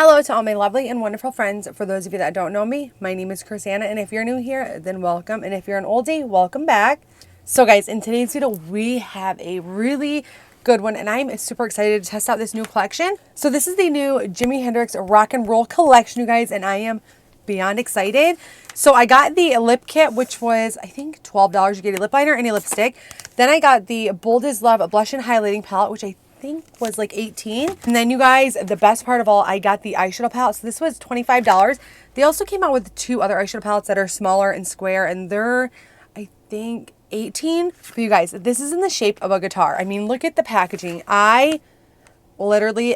Hello to all my lovely and wonderful friends. For those of you that don't know me, my name is Crissanna, and if you're new here, then welcome. And if you're an oldie, welcome back. So guys, in today's video, we have a really good one, and I'm super excited to test out this new collection. So this is the new Jimi Hendrix rock and roll collection, you guys, and I am beyond excited. So I got the lip kit, which was, I think, $12. You get a lip liner and a lipstick. Then I got the Bold as Love blush and highlighting palette, which I think was like 18. And then you guys, the best part of all, I got the eyeshadow palette. So this was $25. They also came out with two other eyeshadow palettes that are smaller and square, and they're, I think, 18. For you guys, this is in the shape of a guitar. I mean, look at the packaging. I literally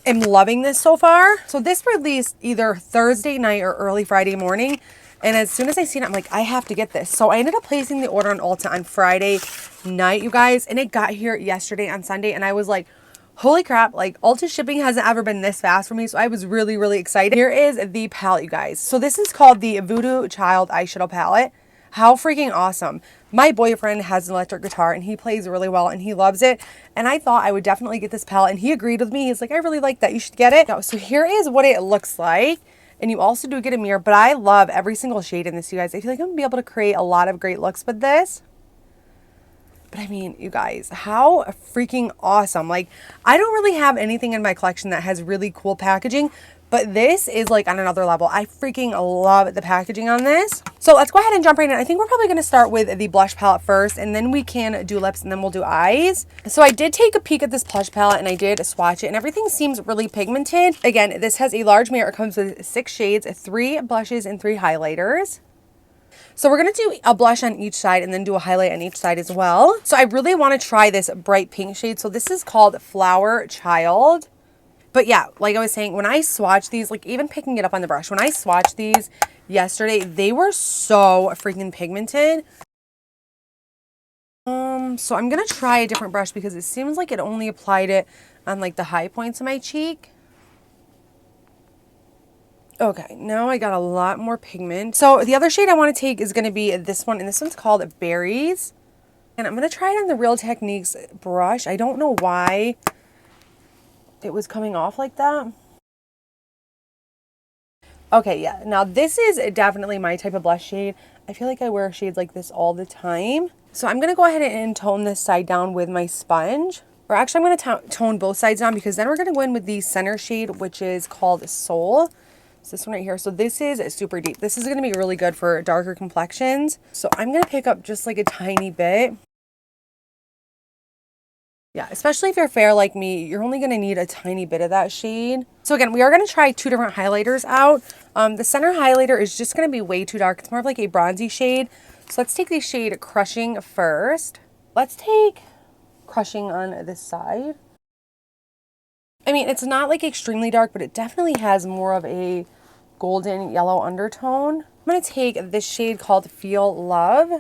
am loving this so far. So this released either Thursday night or early Friday morning. And as soon as I seen it, I'm like, I have to get this. So I ended up placing the order on Ulta on Friday night, you guys. And it got here yesterday on Sunday. And I was like, holy crap, like Ulta shipping hasn't ever been this fast for me. So I was really, really excited. Here is the palette, you guys. So this is called the Voodoo Child Eyeshadow Palette. How freaking awesome. My boyfriend has an electric guitar and he plays really well and he loves it. And I thought I would definitely get this palette, and he agreed with me. He's like, I really like that. You should get it. So here is what it looks like. And you also do get a mirror, but I love every single shade in this, you guys. I feel like I'm gonna be able to create a lot of great looks with this. But I mean, you guys, how freaking awesome. Like, I don't really have anything in my collection that has really cool packaging, but this is like on another level. I freaking love the packaging on this. So let's go ahead and jump right in. I think we're probably gonna start with the blush palette first, and then we can do lips, and then we'll do eyes. So I did take a peek at this blush palette and I did swatch it, and everything seems really pigmented. Again, this has a large mirror. It comes with 6 shades, 3 blushes, and 3 highlighters. So we're going to do a blush on each side and then do a highlight on each side as well. So I really want to try this bright pink shade. So this is called Flower Child. But yeah, like I was saying, when I swatched these, like even picking it up on the brush, when I swatched these yesterday, they were so freaking pigmented. So I'm going to try a different brush because it seems like it only applied it on like the high points of my cheek. Okay, now I got a lot more pigment. So the other shade I want to take is going to be this one, and this one's called Berries. And I'm going to try it on the Real Techniques brush. I don't know why it was coming off like that. Okay, yeah. Now this is definitely my type of blush shade. I feel like I wear shades like this all the time. So I'm going to go ahead and tone this side down with my sponge. Or actually, I'm going to tone both sides down because then we're going to go in with the center shade, which is called Soul. It's this one right here. So this is super deep. This is going to be really good for darker complexions. So I'm going to pick up just like a tiny bit. Yeah, especially if you're fair like me, you're only going to need a tiny bit of that shade. So again, we are going to try 2 different highlighters out. The center highlighter is just going to be way too dark. It's more of like a bronzy shade. So let's take the shade Crushing first. Let's take Crushing on this side. I mean, it's not like extremely dark, but it definitely has more of a golden yellow undertone. I'm going to take this shade called Feel Love.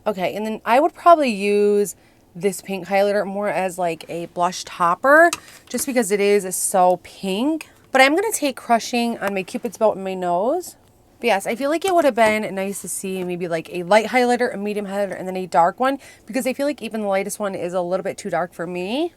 Okay, and then I would probably use this pink highlighter more as like a blush topper, just because it is so pink. But I'm going to take Crushing on my Cupid's bow and my nose. But yes, I feel like it would have been nice to see maybe like a light highlighter, a medium highlighter, and then a dark one, because I feel like even the lightest one is a little bit too dark for me.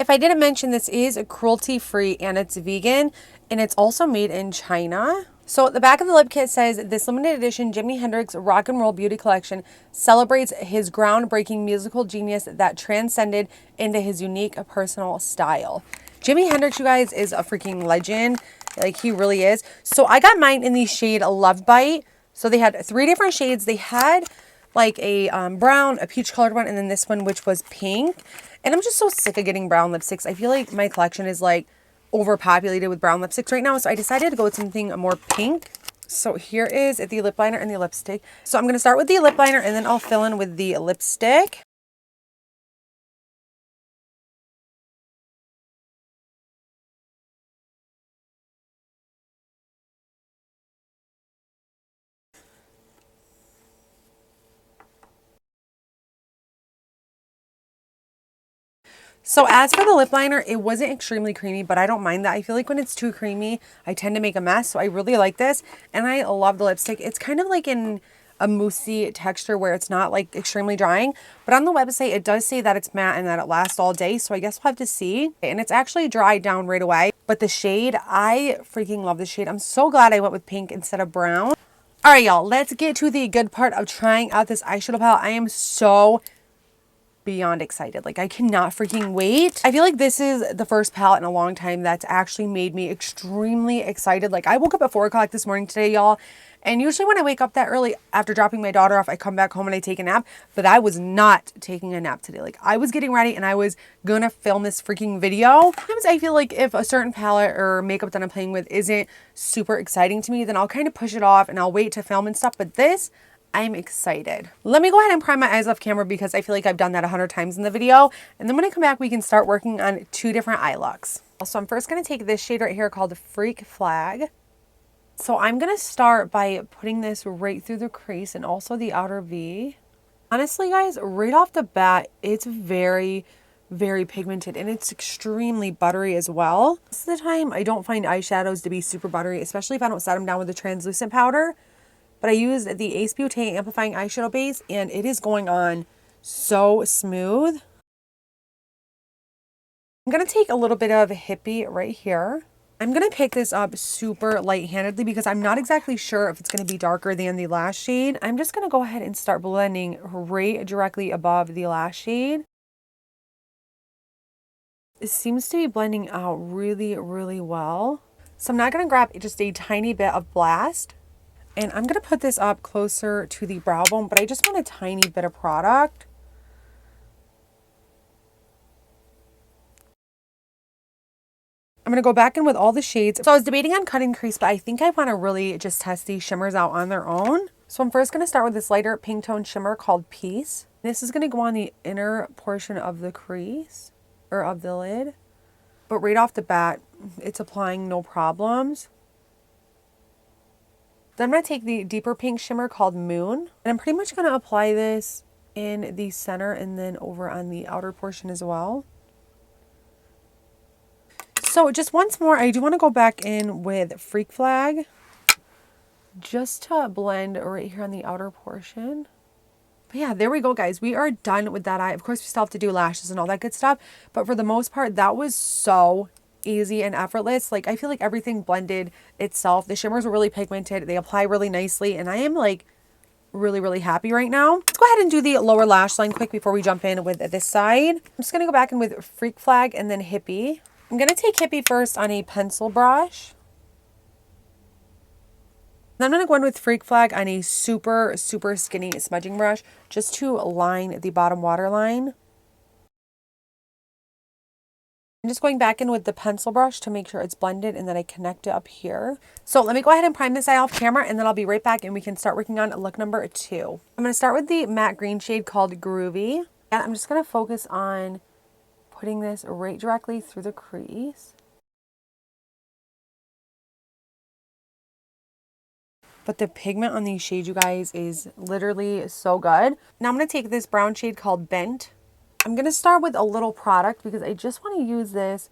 If I didn't mention, this is cruelty-free and it's vegan, and it's also made in China. So at the back of the lip kit says, this limited edition Jimi Hendrix Rock and Roll Beauty Collection celebrates his groundbreaking musical genius that transcended into his unique personal style. Jimi Hendrix, you guys, is a freaking legend. Like, he really is. So I got mine in the shade Love Bite. So they had 3 different shades. They had like a brown, a peach colored one, and then this one, which was pink. And I'm just so sick of getting brown lipsticks. I feel like my collection is like overpopulated with brown lipsticks right now. So I decided to go with something more pink. So here is the lip liner and the lipstick. So I'm going to start with the lip liner and then I'll fill in with the lipstick. So as for the lip liner, it wasn't extremely creamy, but I don't mind that. I feel like when it's too creamy, I tend to make a mess. So I really like this. And I love the lipstick. It's kind of like in a moussey texture where it's not like extremely drying. But on the website, it does say that it's matte and that it lasts all day. So I guess we'll have to see. And it's actually dried down right away. But the shade, I freaking love the shade. I'm so glad I went with pink instead of brown. All right, y'all, let's get to the good part of trying out this eyeshadow palette. I am so beyond excited. Like, I cannot freaking wait. I feel like this is the first palette in a long time that's actually made me extremely excited. Like, I woke up at 4 o'clock this morning today, y'all. And usually when I wake up that early after dropping my daughter off, I come back home and I take a nap. But I was not taking a nap today. Like, I was getting ready and I was gonna film this freaking video. Sometimes I feel like if a certain palette or makeup that I'm playing with isn't super exciting to me, then I'll kind of push it off and I'll wait to film and stuff. But this, I'm excited. Let me go ahead and prime my eyes off camera because I feel like I've done that 100 times in the video. And then when I come back, we can start working on 2 different eye looks. So I'm first gonna take this shade right here called Freak Flag. So I'm going to start by putting this right through the crease and also the outer V. Honestly, guys, right off the bat, it's very, very pigmented and it's extremely buttery as well. Most of the time, I don't find eyeshadows to be super buttery, especially if I don't set them down with a translucent powder. But I used the Ace Beauté Amplifying Eyeshadow Base and it is going on so smooth. I'm going to take a little bit of Hippie right here. I'm going to pick this up super light-handedly because I'm not exactly sure if it's going to be darker than the last shade. I'm just going to go ahead and start blending right directly above the last shade. It seems to be blending out really, really well. So I'm not going to grab just a tiny bit of Blast. And I'm going to put this up closer to the brow bone, but I just want a tiny bit of product. I'm going to go back in with all the shades. So I was debating on cutting crease, but I think I want to really just test these shimmers out on their own. So I'm first going to start with this lighter pink tone shimmer called Peace. This is going to go on the inner portion of the crease or of the lid. But right off the bat, it's applying no problems. Then I'm going to take the deeper pink shimmer called Moon. And I'm pretty much going to apply this in the center and then over on the outer portion as well. So just once more, I do want to go back in with Freak Flag just to blend right here on the outer portion. But yeah, there we go, guys. We are done with that eye. Of course, we still have to do lashes and all that good stuff. But for the most part, that was so easy and effortless. Like, I feel like everything blended itself. The shimmers were really pigmented. They apply really nicely. And I am like really, really happy right now. Let's go ahead and do the lower lash line quick before we jump in with this side. I'm just going to go back in with Freak Flag and then Hippie. I'm going to take Hippie first on a pencil brush. Then I'm going to go in with Freak Flag on a super, super skinny smudging brush just to line the bottom waterline. I'm just going back in with the pencil brush to make sure it's blended and then I connect it up here. So let me go ahead and prime this eye off camera and then I'll be right back and we can start working on look number 2. I'm going to start with the matte green shade called Groovy. And I'm just going to focus on putting this right directly through the crease. But the pigment on these shades, you guys, is literally so good. Now I'm going to take this brown shade called Bent. I'm going to start with a little product because I just want to use this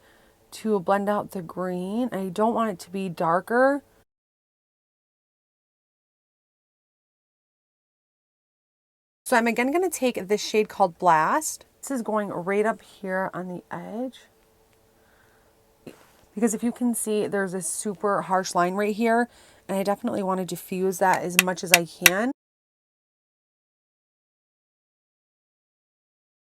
to blend out the green. I don't want it to be darker. So I'm again going to take this shade called Blast. This is going right up here on the edge. Because if you can see, there's a super harsh line right here. And I definitely want to diffuse that as much as I can.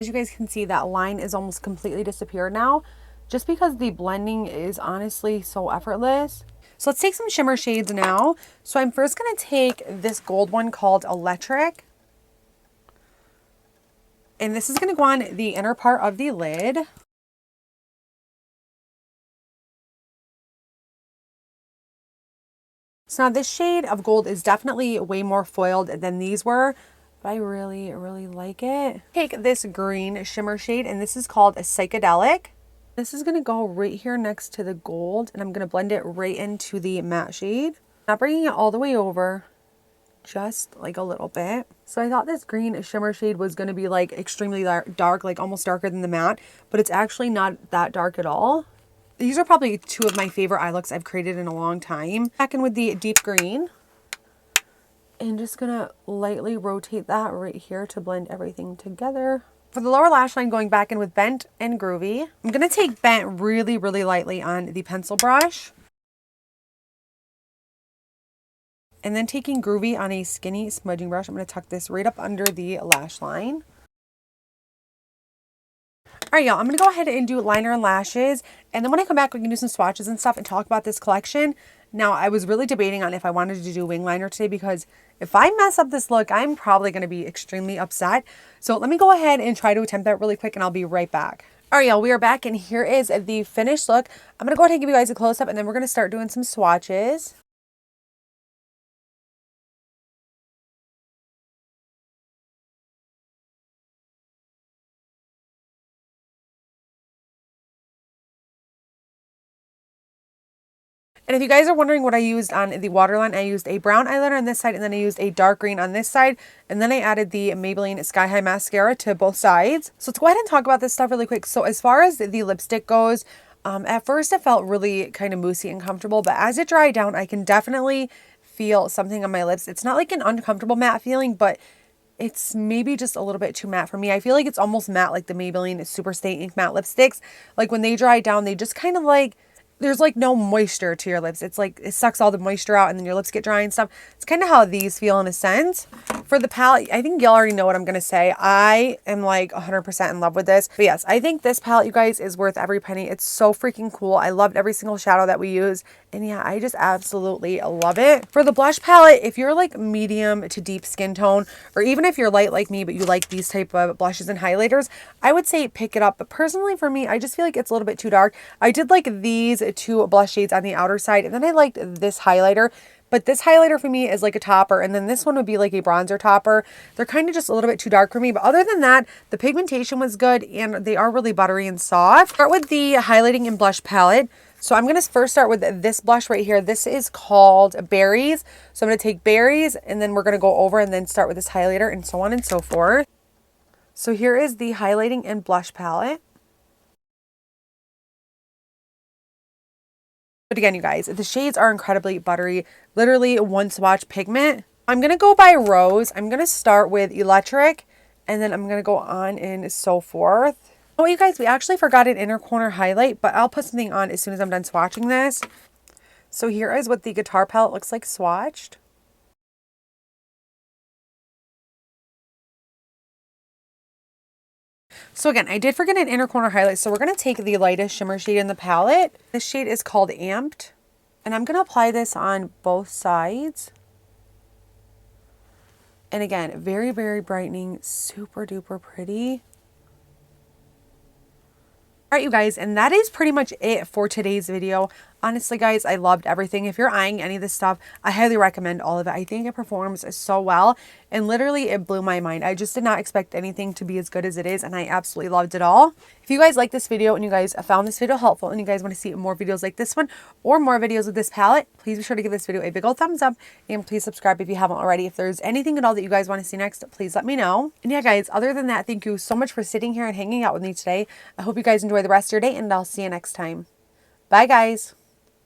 As you guys can see, that line is almost completely disappeared now. Just because the blending is honestly so effortless. So let's take some shimmer shades now. So I'm first going to take this gold one called Electric. And this is going to go on the inner part of the lid. So now this shade of gold is definitely way more foiled than these were, but I really, really like it. Take this green shimmer shade, and this is called a Psychedelic. This is going to go right here next to the gold, and I'm going to blend it right into the matte shade. Not bringing it all the way over, just like a little bit. So I thought this green shimmer shade was going to be like extremely dark, like almost darker than the matte, but it's actually not that dark at all. These are probably 2 of my favorite eye looks I've created in a long time. Back in with the deep green. And just gonna lightly rotate that right here to blend everything together. For the lower lash line, going back in with Bent and Groovy, I'm gonna take Bent really, really lightly on the pencil brush. And then taking Groovy on a skinny smudging brush, I'm gonna tuck this right up under the lash line. All right, y'all, I'm gonna go ahead and do liner and lashes. And then when I come back, we can do some swatches and stuff and talk about this collection. Now, I was really debating on if I wanted to do wing liner today because if I mess up this look, I'm probably gonna be extremely upset. So let me go ahead and try to attempt that really quick and I'll be right back. All right, y'all, we are back and here is the finished look. I'm gonna go ahead and give you guys a close up and then we're gonna start doing some swatches. And if you guys are wondering what I used on the waterline, I used a brown eyeliner on this side and then I used a dark green on this side. And then I added the Maybelline Sky High Mascara to both sides. So let's go ahead and talk about this stuff really quick. So as far as the lipstick goes, at first it felt really kind of moussey and comfortable, but as it dried down, I can definitely feel something on my lips. It's not like an uncomfortable matte feeling, but it's maybe just a little bit too matte for me. I feel like it's almost matte like the Maybelline Super Stay Ink Matte lipsticks. Like when they dry down, they just kind of like, there's like no moisture to your lips. It's like it sucks all the moisture out and then your lips get dry and stuff. It's kind of how these feel in a sense. For the palette, I think y'all already know what I'm going to say. I am like 100% in love with this. But yes, I think this palette, you guys, is worth every penny. It's so freaking cool. I loved every single shadow that we use. And yeah, I just absolutely love it. For the blush palette, if you're like medium to deep skin tone, or even if you're light like me, but you like these type of blushes and highlighters, I would say pick it up. But personally for me, I just feel like it's a little bit too dark. I did like these two blush shades on the outer side, and then I liked this highlighter. But this highlighter for me is like a topper, and then this one would be like a bronzer topper. They're kind of just a little bit too dark for me, but other than that, the pigmentation was good, and they are really buttery and soft. Start with the highlighting and blush palette. So I'm going to first start with this blush right here. This is called Berries. So I'm going to take Berries, and then we're going to go over and then start with this highlighter and so on and so forth. So here is the highlighting and blush palette. But again, you guys, the shades are incredibly buttery, literally one swatch pigment. I'm going to go by Rose. I'm going to start with Electric, and then I'm going to go on and so forth. Oh, you guys, we actually forgot an inner corner highlight, but I'll put something on as soon as I'm done swatching this. So here is what the guitar palette looks like swatched. So again, I did forget an inner corner highlight, so we're going to take the lightest shimmer shade in the palette. This shade is called Amped, and I'm going to apply this on both sides. And again, very, very brightening, super duper pretty. All right, you guys, and that is pretty much it for today's video. Honestly, guys, I loved everything. If you're eyeing any of this stuff, I highly recommend all of it. I think it performs so well, and literally it blew my mind. I just did not expect anything to be as good as it is, and I absolutely loved it all. If you guys like this video and you guys found this video helpful and you guys want to see more videos like this one or more videos with this palette, please be sure to give this video a big old thumbs up, and please subscribe if you haven't already. If there's anything at all that you guys want to see next, please let me know. And yeah, guys, other than that, thank you so much for sitting here and hanging out with me today. I hope you guys enjoy the rest of your day, and I'll see you next time. Bye, guys.